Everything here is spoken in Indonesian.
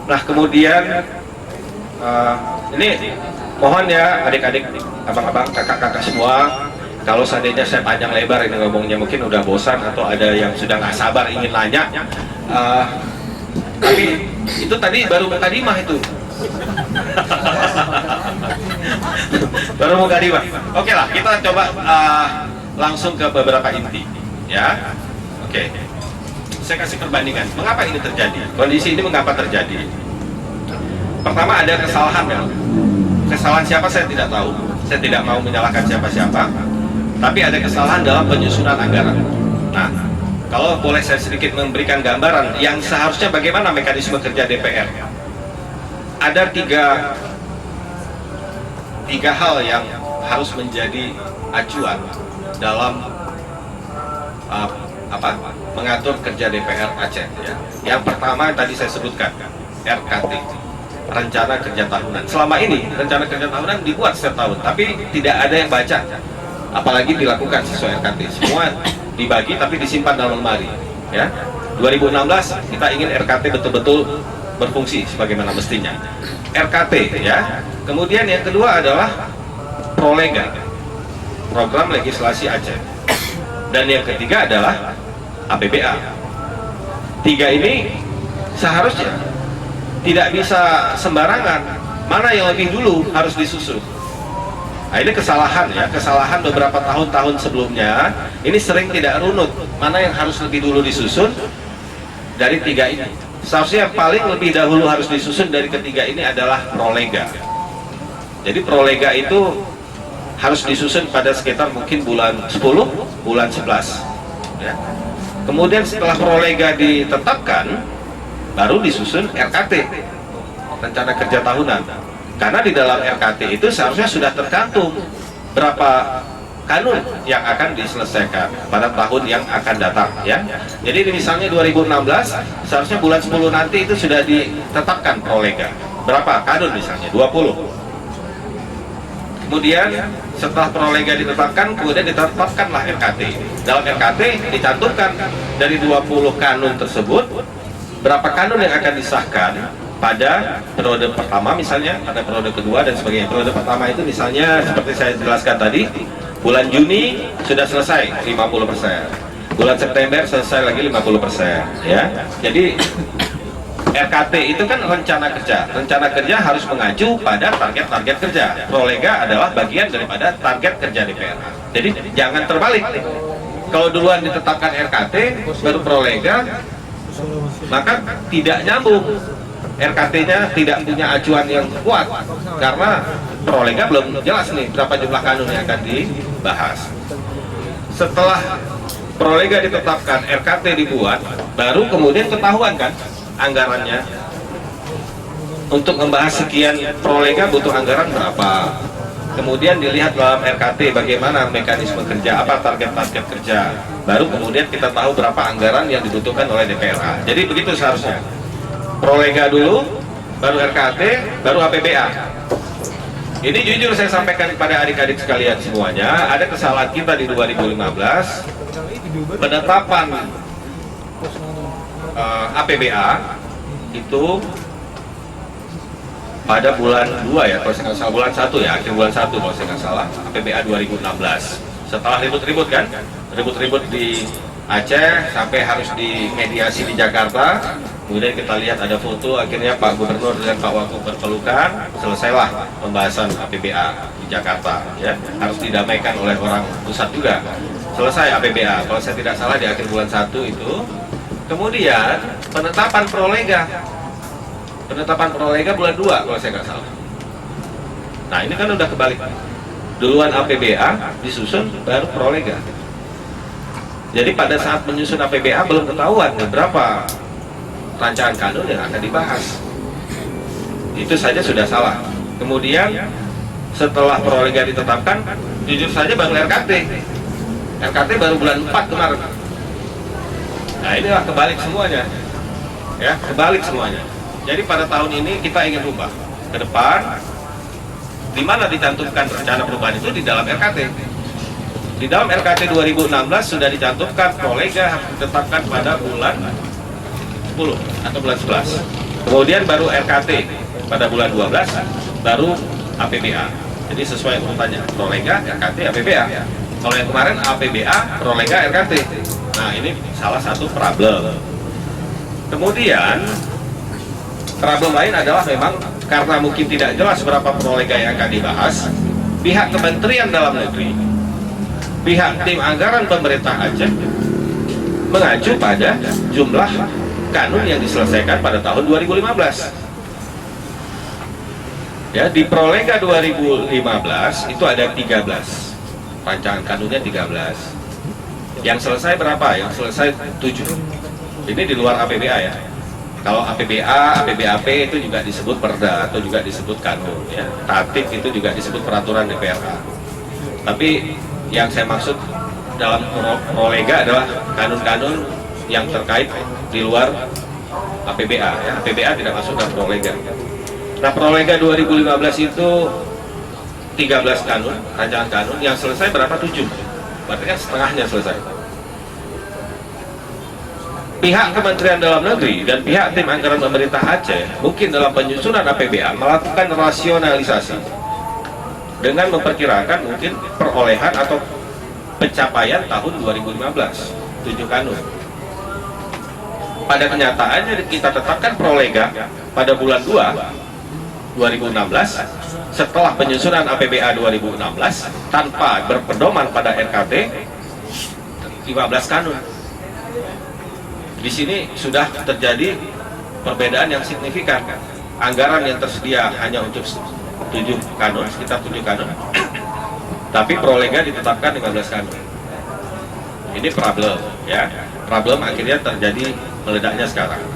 Nah kemudian ini mohon ya adik-adik, abang-abang, kakak-kakak semua, kalau seandainya saya panjang lebar ini ngomongnya mungkin udah bosan atau ada yang sudah nggak sabar ingin nanya, tapi itu tadi baru mukadimah itu. Baru mukadimah. Oke lah, kita coba langsung ke beberapa inti ya. Oke, saya kasih perbandingan mengapa ini terjadi, kondisi ini mengapa terjadi. Pertama ada kesalahan ya. Kesalahan siapa saya tidak tahu, saya tidak mau menyalahkan siapa-siapa, tapi ada kesalahan dalam penyusunan anggaran. Nah, kalau boleh saya sedikit memberikan gambaran yang seharusnya bagaimana mekanisme kerja DPR. Ada tiga hal yang harus menjadi acuan dalam mengatur kerja DPR Aceh ya. Yang pertama yang tadi saya sebutkan, RKT, rencana kerja tahunan. Selama ini rencana kerja tahunan dibuat setiap tahun, tapi tidak ada yang baca, apalagi dilakukan sesuai RKT. Semua dibagi tapi disimpan dalam lemari ya. 2016 kita ingin RKT betul-betul berfungsi sebagaimana mestinya. RKT ya. Kemudian yang kedua adalah Prolega, Program Legislasi Aceh. Dan yang ketiga adalah APBA. Tiga ini seharusnya tidak bisa sembarangan, mana yang lebih dulu harus disusun. Nah ini kesalahan ya, kesalahan beberapa tahun-tahun sebelumnya, ini sering tidak runut, mana yang harus lebih dulu disusun dari tiga ini. Seharusnya paling lebih dahulu harus disusun dari ketiga ini adalah Prolega. Jadi Prolega itu harus disusun pada sekitar mungkin bulan 10, bulan 11 ya. Kemudian setelah Prolega ditetapkan, baru disusun RKT, rencana kerja tahunan. Karena di dalam RKT itu seharusnya sudah tercantum berapa kanun yang akan diselesaikan pada tahun yang akan datang ya. Jadi misalnya 2016 seharusnya bulan 10 nanti itu sudah ditetapkan Prolega. Berapa kanun misalnya? 20. Kemudian setelah Prolega ditetapkan, kemudian ditetapkanlah RKT. Dalam RKT dicantumkan dari 20 kanun tersebut berapa kanun yang akan disahkan pada periode pertama misalnya, pada periode kedua dan sebagainya. Periode pertama itu misalnya seperti saya jelaskan tadi, bulan Juni sudah selesai 50%, bulan September selesai lagi 50% ya. Jadi RKT itu kan rencana kerja harus mengacu pada target-target kerja. Prolega adalah bagian daripada target kerja DPR. Jadi jangan terbalik, kalau duluan ditetapkan RKT baru Prolega, maka tidak nyambung. RKT-nya tidak punya acuan yang kuat karena Prolega belum jelas nih berapa jumlah kanun yang akan dibahas. Setelah Prolega ditetapkan, RKT dibuat, baru kemudian ketahuan kan anggarannya. Untuk membahas sekian Prolega butuh anggaran berapa, kemudian dilihat dalam RKT bagaimana mekanisme kerja, apa target-target kerja, baru kemudian kita tahu berapa anggaran yang dibutuhkan oleh DPRA. Jadi begitu seharusnya, Prolega dulu, baru RKT, baru APBA. Ini jujur saya sampaikan kepada adik-adik sekalian semuanya, ada kesalahan kita di 2015 penetapan APBA itu pada bulan 2 ya, kalau saya nggak salah, bulan 1 ya, akhir bulan 1 kalau saya nggak salah, APBA 2016. Setelah ribut-ribut kan, ribut-ribut di Aceh sampai harus dimediasi di Jakarta. Kemudian kita lihat ada foto, akhirnya Pak Gubernur dan Pak Wagub berpelukan, selesailah pembahasan APBA di Jakarta ya. Harus didamaikan oleh orang pusat juga. Selesai APBA, kalau saya tidak salah di akhir bulan 1 itu. Kemudian penetapan Prolega. Penetapan Prolega bulan 2 kalau saya nggak salah. Nah ini kan udah kebalik. Duluan APBA disusun baru Prolega. Jadi pada saat menyusun APBA belum ketahuan berapa rancangan kanun yang akan dibahas. Itu saja sudah salah. Kemudian setelah Prolega ditetapkan, jujur saja baru RKT. RKT baru bulan 4 kemarin. Nah inilah kebalik semuanya. Ya, kebalik semuanya. Jadi pada tahun ini kita ingin rubah ke depan. Di mana dicantumkan rencana perubahan itu di dalam RKT. Di dalam RKT 2016 sudah dicantumkan Prolega harus ditetapkan pada bulan 10 atau bulan 11. Kemudian baru RKT pada bulan 12, baru APBA. Jadi sesuai urutannya, Prolega, RKT, APBA. Kalau yang kemarin APBA, Prolega, RKT. Nah, ini salah satu problem. Kemudian problem lain adalah memang karena mungkin tidak jelas berapa prolega yang akan dibahas, pihak Kementerian Dalam Negeri, pihak tim anggaran pemerintah Aceh mengacu pada jumlah kanun yang diselesaikan pada tahun 2015. Ya, di prolega 2015 itu ada 13 rancangan kanunnya, 13. Yang selesai berapa? Yang selesai 7. Ini di luar APBA ya. Kalau APBA, APBAP itu juga disebut perda atau juga disebut kanun ya. Tatip itu juga disebut peraturan DPRA. Tapi yang saya maksud dalam prolega adalah kanun-kanun yang terkait di luar APBA ya. APBA tidak masuk dalam prolega. Nah, prolega 2015 itu 13 kanun, rancangan kanun, yang selesai berapa? 7. Berarti kan setengahnya selesai. Pihak Kementerian Dalam Negeri dan pihak tim anggaran pemerintah Aceh mungkin dalam penyusunan APBA melakukan rasionalisasi dengan memperkirakan mungkin perolehan atau pencapaian tahun 2015, 7 kanun. Pada kenyataannya kita tetapkan prolega pada bulan 2 2016 setelah penyusunan APBA 2016 tanpa berpedoman pada RKT 15 kanun. Di sini sudah terjadi perbedaan yang signifikan. Anggaran yang tersedia hanya untuk 7 kanun, sekitar 7 kanun. Tapi prolega ditetapkan 15 kanun. Ini problem ya. Problem akhirnya terjadi meledaknya sekarang.